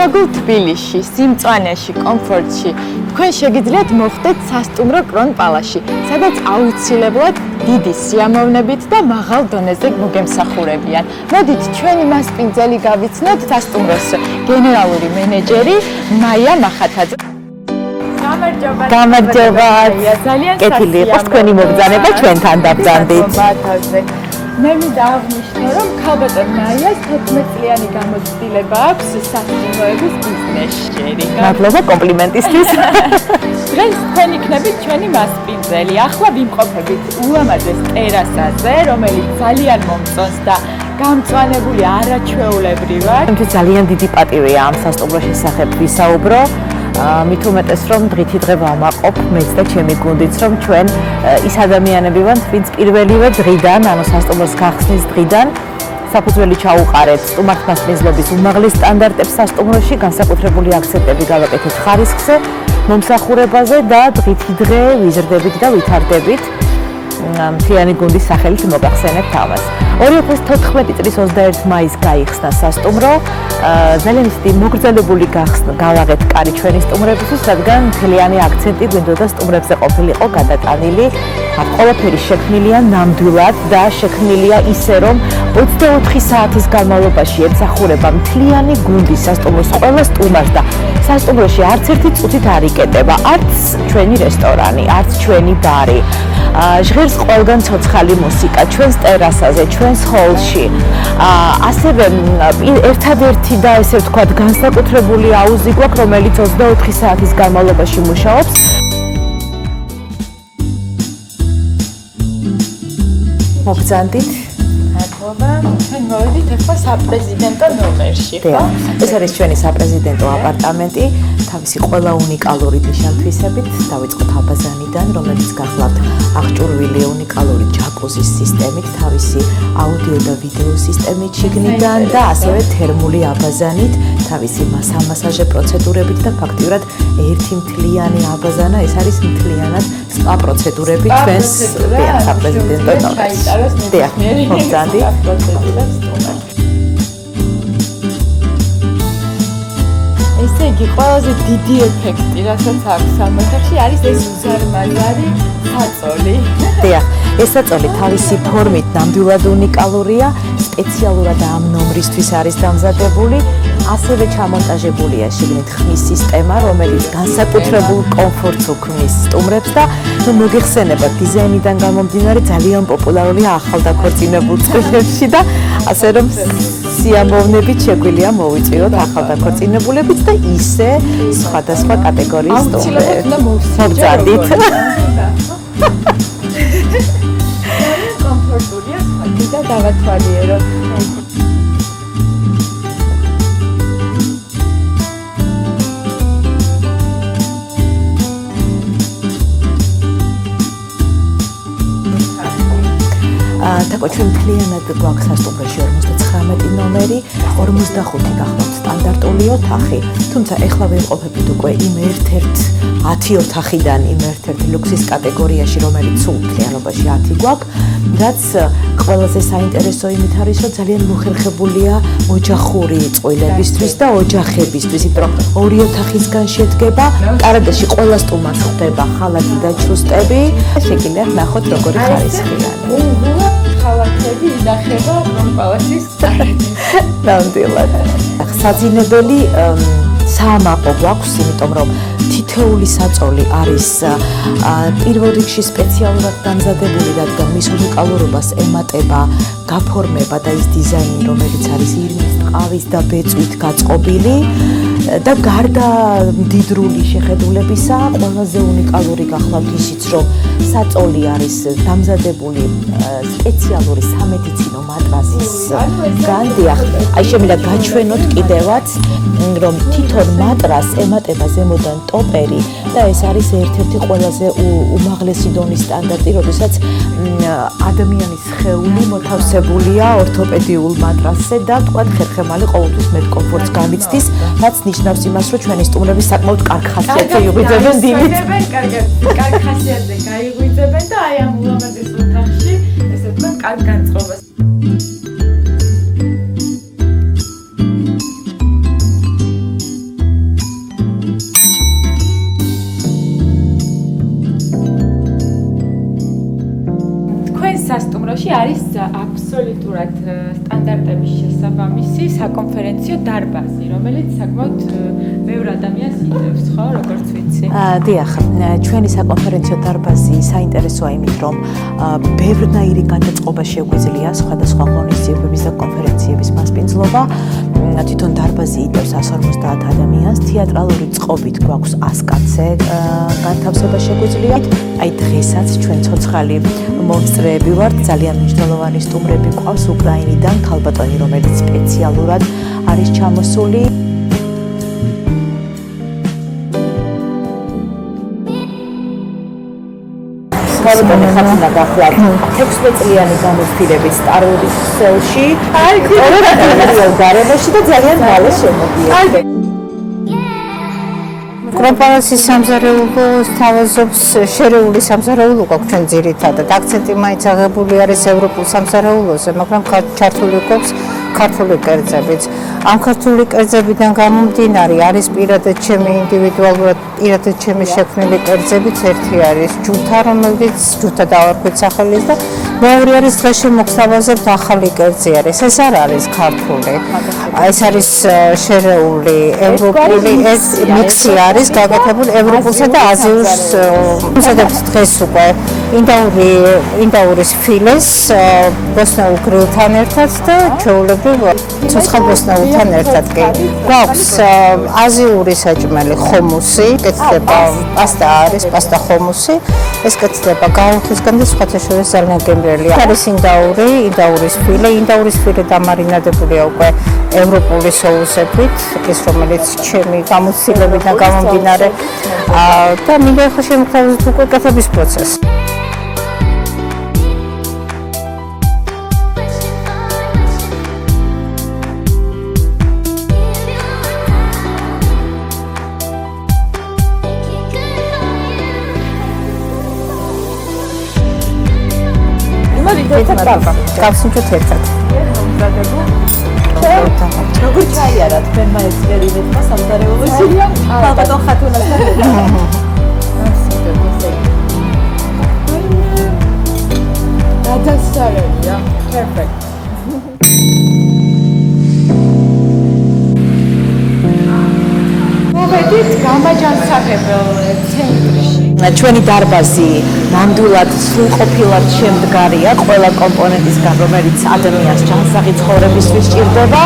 გაშვაგულ თბილისში, სიმწვანეში, კომფორტში თქვენ შეგიძლიათ მოხვდეთ სასტუმრო კრონ პალასში, სადაც აუცილებლად დიდი სიამოვნებით და მაღალ დონეზე მოგემსახურებიან. მოდით ჩვენი მასპინძელი გავიცნოთ სასტუმროს გენერალური მენეჯერი მაია მახათაძე. გამარჯობა. ძალიან კეთილი იყოს თქვენი მობრძანება ჩვენთან დაბრძანდით. მე მინდა აღნიშნო, რომ ქალბატონ მაიას 14 წლიანი გამოცდილება აქვს სასტუმროების ბიზნესში. მადლობა კომპლიმენტისთვის. დღეს თქვენ იქნებით ჩვენი მასპინძელი. ახლა ვიმყოფებით ულამაზეს ტერასაზე, რომელიც ძალიან მომწონს და გამწვანებული არაჩვეულებრივად. მისთვის ძალიან დიდი პატივია ამ სასტუმროს შესახებ ვისაუბრო. მით უმეტეს რომ დღითი დღე ვამაყობ მეც და ჩემი გუნდიც რომ ჩვენ ის ადამიანები ვართ ვინც პირველივე დღიდან ანუ სასტუმროს გახსნის დღიდან საფუძველი ჩაუყარეთ სტუმართმასპინძლობის უმაღლეს სტანდარტებს სასტუმროში განსაკუთრებული აქცენტები გავაკეთეთ ხარისხზე მომსახურებაზე და დღითი დღე ვიზრდებით და ვითარდებით მთლიანი გუნდის სახელით მოგახსენებთ ამას 2014 წლის 21 მაისს გაიხსნა სასტუმრო ძალიან ისეთი მოგრძალებული გავაღეთ კარი ჩვენი სტუმრებისთვის რადგან მთლიანი აქცენტი გვინდოდა სტუმრებზე ყოფილიყო გადატანილი ყველაფერი შექმნილია ნამდვილად და შექმნილია ისე რომ 24 საათის განმავლობაში ემსახურება მთლიანი გუნდი სასტუმროს ყველა სტუმარს და სასტუმროში არც ერთი წუთით არ იკეტება არც ჩვენი რესტორანი არც ჩვენი ბარი ჟღერს ყველგან ცოცხალი მუსიკა ჩვენს ტერასაზე ჩვენს ჰოლში ასევე ერთადერთი და ესე ვთქვათ განსაკუთრებული აუზი გვაქვს რომელიც 24 საათის განმავლობაში მუშაობს მოგზანდით მადლობა ჩვენ მოვედით ახლა საპრეზიდენტო ნომერში ხო ეს არის ჩვენი საპრეზიდენტო აპარტამენტი თავისი ყველა უნიკალური ნიშან-თვისებით დავიწყოთ აბაზანიდან რომელიც გახლავთ აღჭურვილი უნიკალური ჯაკუზის სისტემით თავისი აუდიო და ვიდეო სისტემით შიგნიდან და ასევე თერმული აბაზანით თავისი მასაჟე პროცედურებით და ფაქტიურად ერთი მთლიანი აბაზანა ეს არის მთლიანად სპა პროცედურები ჩვენს საპრეზიდენტო ნომერში მოგზანდით ესე იგი ყველაზე დიდი ეფექტი რასაც აქვს ამ ოთახში არის ეს უზარმაზარი საწოლი. დიახ, ეს საწოლი თავისი ფორმით ნამდვილად უნიკალურია, სპეციალურად ამ ნომრისთვის არის დამზადებული, ასევე ჩამონტაჟებულია შიგნით ხმის სისტემა, რომელიც განსაკუთრებულ კომფორტს უქმნის სტუმრებს და მოგეხსენებათ დიზაინიდან გამომდინარე ძალიან პოპულარულია ახალდაქორწინებულ წრეებში და ასე რომ სიამოვნებით შეგვიძლია მოვიწვიოთ ახალდაქორწინებულებიც და ისე სხვადასხვა კატეგორიის სტუმრებს. მოგზანდით. კომფორტულია და დავათვალიეროთ. თაკო ჩვენ მთლიანად გვაქვს სასტუმროში 59 ნომერი, 45 გახლავთ სტანდარტული ოთახი, თუმცა ეხლა ვიმყოფებით უკვე იმ ერთ-ერთ 10 ოთახიდან იმ ერთ-ერთ ლუქსის კატეგორიაში, რომელიც სულ მთლიანობაში 10 გვაქვს, რაც ყველაზე საინტერესო იმით არის, რომ ძალიან მოხერხებულია ოჯახური წყვილებისთვის და ოჯახებისთვის, იმიტომ რომ ორი ოთახისგან შედგება, კარადაში ყველა სტუმარს ხვდება ხალათი და ჩუსტები, შეგიძლიათ ნახოთ როგორი ხარისხიანი. ხალათები ინახება პალასის წარეთ. ნამდვილად. საძინებელი საამაყო გვაქვს, იმიტომ რომ თითოეული საწოლი არის პირველ რიგში სპეციალურად დამზადებული, რადგან მის უნიკალურობას ემატება გაფორმება და ის დიზაინი, რომელიც არის ირმის, ტყავის და ბეწვით გაწყობილი და გარდა მდიდრული შეხედულებისა, ყველაზე უნიკალური გახლავთ ისიც, რომ საწოლი არის დამზადებული სპეციალური სამედიცინო მატრასის განდიახ. აი შემიძლია გაჩვენოთ კიდევაც, რომ თვითონ მატრასს ემატება ზემოდან ტოპერი და ეს არის ერთ-ერთი ყველაზე უმაღლესი დონის სტანდარტი, როდესაც ადამიანის სხეული მოთავსებულია ორთოპედიულ მატრასზე და თქვათ ხერხემალი ყოველთვის მეტ კომფორტს გამიცდის, რაც ნიშნავს იმას, რომ ჩვენი სტუმრები საკმაოდ კარგ ხასიათზე იღვიძებენ დილით. კარგ ხასიათზე გაიღვიძებენ და აი ამ ულამაზეს ოთახში ესე ვთქვათ კარგ განწყობას. სასტუმროში არის აბსოლუტურად სტანდარტების შესაბამისი საკონფერენციო დარბაზი, რომელიც საკმაოდ ბევრ ადამიანს იძლევს, ხო, როგორც ვიცი. დიახ, ჩვენი საკონფერენციო დარბაზი საინტერესოა იმით, რომ ბევრნაირი გადაწყობა შეგვიძლია სხვადასხვა ღონისძიებების და კონფერენციების მასპინძლობა. თვითონ დარბაზი იტევს 150 ადამიანს, თეატრალური წყობით გვაქვს 100 კაცზე განთავსება შეგვიძლია. აი დღესაც ჩვენ ცოცხალი მონსტრები ვართ, ძალიან მნიშვნელოვანი სტუმრები გვყავს უკრაინიდან, ქალბატონი, რომელიც სპეციალურად არის ჩამოსული. ქალბატონი ხათუნა გახლავთ 16 წლიანი გამოცდილების სტარვუდის ქსელში, ორ გარემოში და ძალიან მალე შემოდიოდა. კრონპალასის სამზარეულო სთავაზობს შერეული სამზარეულო გვაქვს ჩვენ ძირითადად. აქცენტი მაინც აღებული არის ევროპულ სამზარეულოზე, მაგრამ ჩართული გვაქვს ქართული კერძებიც. ამ ქართული კერძებიდან გამომდინარე არის პირადად ჩემი ინდივიდუალურად პირადად ჩემი შექმნილი კერძებიც ერთი არის ჯუთა, რომელიც ჯუთა დავარქვით სახელის და მეორე არის დღეში მოგსავაზებთ ახალი კერძი არის. ეს არ არის ქართული. ეს არის შერეული ევროპული ეს მიქსი არის გაკეთებული ევროპულსა და აზიურს. ვუსადებთ დღეს უკვე ინდაურის ფილეს ბოსნიურ გრილთან ერთად და ჩვეულებრივ ცოცხალ ბოსნიურთან ერთად კი. გვაქვს აზიური საჭმელი ხომუსი, კეთდება პასტა არის, პასტა ხომუსი. ეს კეთდება გაუხისგან და სხვათა შორის ძალიან გემრიელია. არის ინდაურის ფილე დამარინადებულია უკვე ევროპული соусებით, ის რომელიც ჩემი გამოცდილებიდან გამომდინარე და მინდა ახლა შემოგთავაზოთ უკვე კეთების პროცესი. გავსინჯოთ ერთად. როგორ ჩაიარა თქვენმა ექსპერიმენტმა სამზარეულოში? ქალბატონ ხათუნასთან. გადასარევია. Perfect. მოვედით გამაჯანსაღებელ ცენტრში. ჩვენი დარბაზი ნამდვილად სრულყოფილად შემდგარია ყველა კომპონენტისგან, რომელიც ადამიანს ჯანსაღი ცხოვრებისთვის სჭირდება.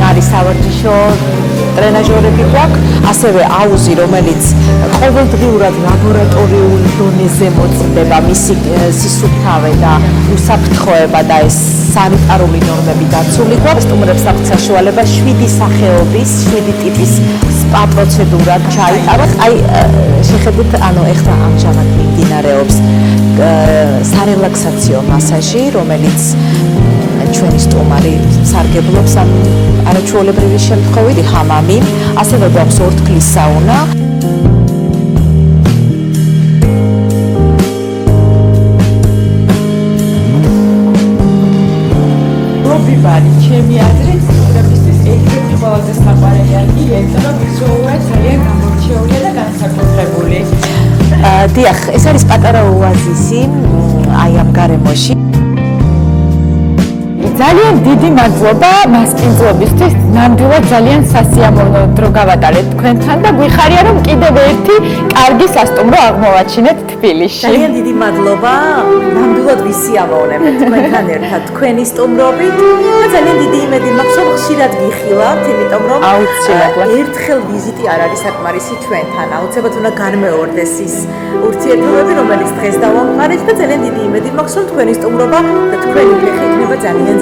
არის სავარჯიშო ტრენაჟორები გვაქვს, ასევე აუზი, რომელიც ყოველდღიურად ლაბორატორიულ დონეზე მოწმდება მისი სისუფთავე და უსაფრთხოება და ეს სანიტარული ნორმები დაცული გვაქვს. სტუმრებს აქვთ საშუალება 7 სახეობის, 7 ტიპის სპა პროცედურა ჩაიტაროთ. აი შეხედეთ, ანუ ეხლა ამჟამად მიმდინარეობს სარელაქსაციო მასაჟი, რომელიც ჩვენი სტუმარი სარგებლობს ამ არაჩვეულებრივი შემთხვევით, ჰამამი, ასევე გვაქვს ორთქლის საუნა. რობიბარი, ჩემი აზრით, სტუმრებისთვის ერთ-ერთი ყველაზე საყვარელი ადგილია, რომ ვიზუალურად ძალიან გამორჩეულია და განსაკუთრებული. დიახ, ეს არის პატარა ოაზისი აი ამ გარემოში. ძალიან დიდი მადლობა მასპინძლობისთვის. ნამდვილად ძალიან სასიამოვნო დრო გავატარეთ თქვენთან და გვიხარია, რომ კიდევ ერთი კარგი სასტუმრო აღმოვაჩინეთ თბილისში. ძალიან დიდი მადლობა. ნამდვილად ვისიამოვნებთ თქვენთან ერთად თქვენი სტუმრობით და ძალიან დიდი იმედი მაქვს, რომ ხშირად გიხილავთ, იმიტომ რომ აუცილებლად ერთხელ ვიზიტი არ არის საკმარისი ჩვენთან. აუცილებლად უნდა განმეორდეს ის ურთიერთობები, რომელიც დღეს დავამყარეთ და ძალიან დიდი იმედი მაქვს, რომ თქვენი სტუმრობა და თქვენი ფეხი იქნება ძალიან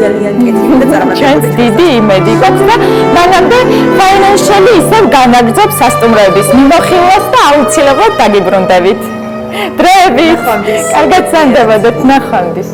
კეთილი და წარმატებული. ჩვენც დიდი იმედი გვაქვს და მანამდე ფაინანსიალი ისევ განაგრძობს სასტუმროების მიმოხილვას და აუცილებლად დაგიბრუნდებით. დროებით. კარგად სანდებოდეთ, ნახვამდის.